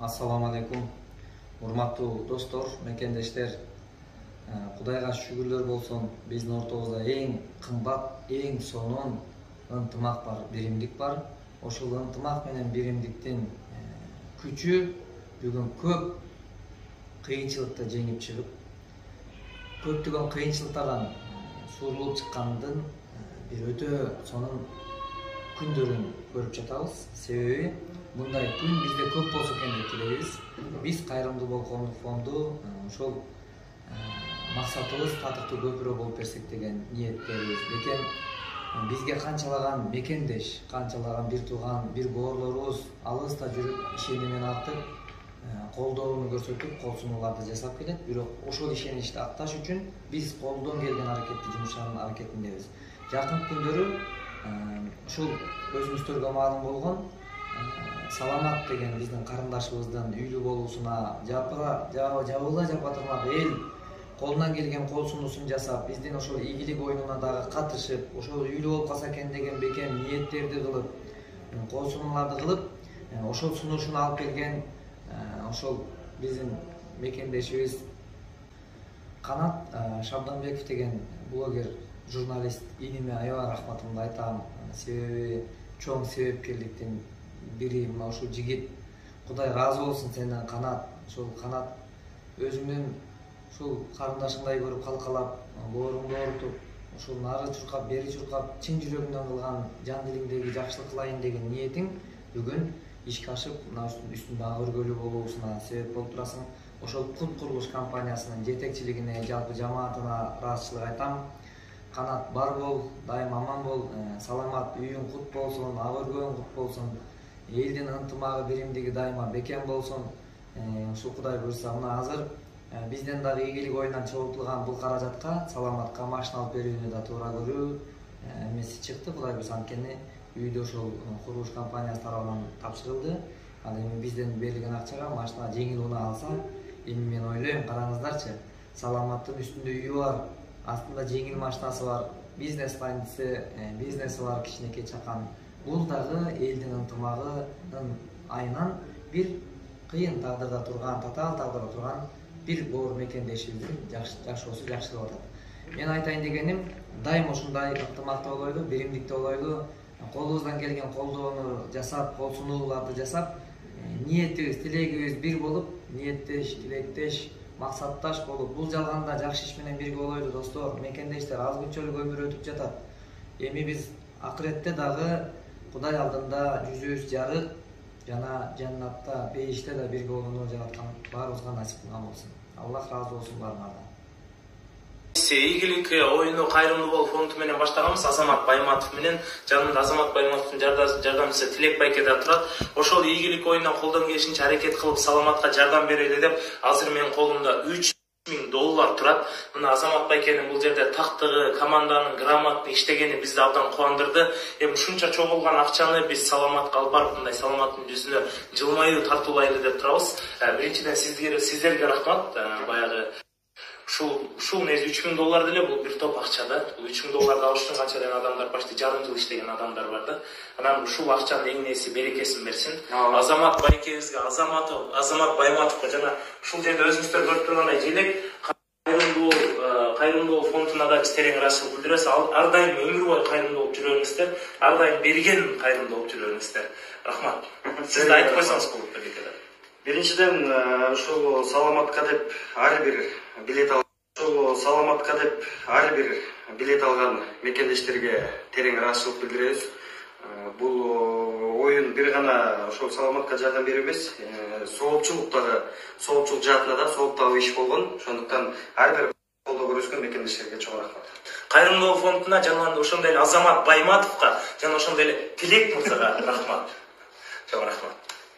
Assalamu alaikum. Урматтуу достор, мекендештер. Кудайга шүгүрлөр болсун, биздин ортобузда эң кымбат, эң сонун ынтымак бар, биримдик бар. Ошол ынтымак менен биримдиктин күчү бүгүн көп кыйынчылыкты жеңип чыгып, көптөгөн кыйынчылыктардан суурулуп чыккандын бир өтө сонун күндөрүн көрүп жатабыз. Себеби мындай күн бизде көп болсо экен деп тилейбиз. Биз Кайрымдуу Болгондук фонду ошол максатыбыз татыктуу көпүрө болуп берсек деген ниеттерибиз. Бекем бизге канчалаган мекендеш, канчалаган бир тууган, бир боорлорубуз алыста жүрүп, ишенимин артып, колдоону көрсөтүп, кол сунууларды жасап келет. Бирок ошол ишеничти акташ үчүн биз колдон келген жумуштардын аракетиндебиз. Жакын күндөрү ушул өзүңүздөргө маалым болгон Саламат деген биздин карындашыбыздын үйлүү болуусуна жабыла жапатырмак эл колунан келген кол сунуусун жасап, биздин ошол ийгилик оюнуна дагы катышып, ошол үйлүү болуп калса экен деген бекем ниеттерди кылып, кол сунууларды кылып, ошол сунушун алып келген ошол биздин мекендешибиз Канат Шабданбеков деген блогер, журналист иниме аябай рахматымды айтам. Себеби чоң себепкерликтин бири мына ушул жигит. Кудай ыраазы болсун сенден, Канат. Ошол Канат өзүңдүн ушул карындашыңдай көрүп калкалап, бооруңду оорутуп, ушул нары чуркап, бери чуркап, чын жүрөгүңдөн кылган, жан дилиңдеги жакшылык кылайын деген ниетиң бүгүн ишке ашып, мына үстүндө ак өргөлүү болуусуна себеп болуп турасың. Ошол Кут курулуш компаниясынын жетекчилигине, жалпы жамаатына ыраазычылык айтам. Канат, бар бол, дайым аман бол, саламат, үйүң кут болсун, ак өргөң кут болсун, элдин ынтымагы, биримдиги дайыма бекем болсун. Ушул Кудай буйрса, мына азыр бизден дагы ийгилик оюндан чогултулган бул каражатка Саламатка машина алып берүүнү да туура көрүү эмеси чыкты. Кудай буйрса, анткени үйдө ошол курулуш компаниясы тарабынан тапшырылды. Ал эми бизден берилген акчага машина жеңил унаа алса, эми мен ойлойм, караңыздарчы, Саламаттын үстүндө үйү бар, астында жеңил машинасы бар, бизнес бизнеси бар, кичинекей чакан. Бул дагы элдин ынтымагынын айынан бир кыйын тагдырда турган, татаал тагдырда турган бир боор мекендешибиздин жашоосу жакшырып атат. Мен айтайын дегеним, дайым ушундай ынтымакта болойлу, биримдикте болойлу, колубуздан келген колдоону жасап, кол сунууларды жасап, ниетибиз, тилегибиз бир болуп, ниеттеш, тилектеш, максатташ болуп, бул жалганда жакшы иш менен бирге болойлу достор, мекендештер. Аз күнчөлүк өмүр өтүп жатат. Эми биз акыретте дагы Кудай алдында жүзүбүз жарык, жана жаннатта, бейиште да бирге болууну жараткан баарыбызга насип кылган болсун. Аллах ыраазы болсун баарыңардан. Ийгилик оюну Кайрымдуу Болуп фонду менен баштаганбыз. Азамат Байматов менен, жанында Азамат Байматовдун жардамчысы Тилек байке да турат. Ошол ийгилик оюндан колдон келишинче аракет кылып Саламатка жардам берели деп, азыр менин колумда $3000 турат. Мына Азамат байкенин бул жерде тактыгы, команданын грамотно иштегени бизди абдан кубандырды. Эми ушунча чогулган акчаны биз Саламатка алып барып, мындай Саламаттын жүзүнө жылмаюу тартуулайлы деп турабыз. Биринчиден сиздерге рахмат. Баягы ушул негизи $3000 деле бул бир топ акча да. Бул $3000 алыш үчүн канча деген адамдар, почти жарым жыл иштеген адамдар бар да. Анан ушул акчанын эң неси берекесин берсин. Азамат байкебизге, Азамат Байматовго жана ушул жерде өзүңүздөр көрүп тургандай желек Кайрымдуу Болуп фондуна да биз терең ыраазычылык билдиребиз. Ар дайым өмүр бою кайрымдуу болуп жүрө бериңиздер. Ар дайым берген кайрымдуу болуп жүрө бериңиздер. Рахмат. Сиз да айтып койсоңуз болот бекеде. Биринчиден ушул Саламатка деп ар бир билет алган мекендештерге терең ыраазычылык билдиребиз. Бул оюн бир гана ошол Саламатка жардам берүү эмес, соопчулук жаатында да сооптагы иш болгон. Ошондуктан ар бир колдоо көрсөткөн мекендештерге чоң рахмат. Кайрымдуу Болуп фондуна жана ошондой эле Азамат Байматовго жана ошондой эле Тилек мырзага рахмат. Чоң рахмат.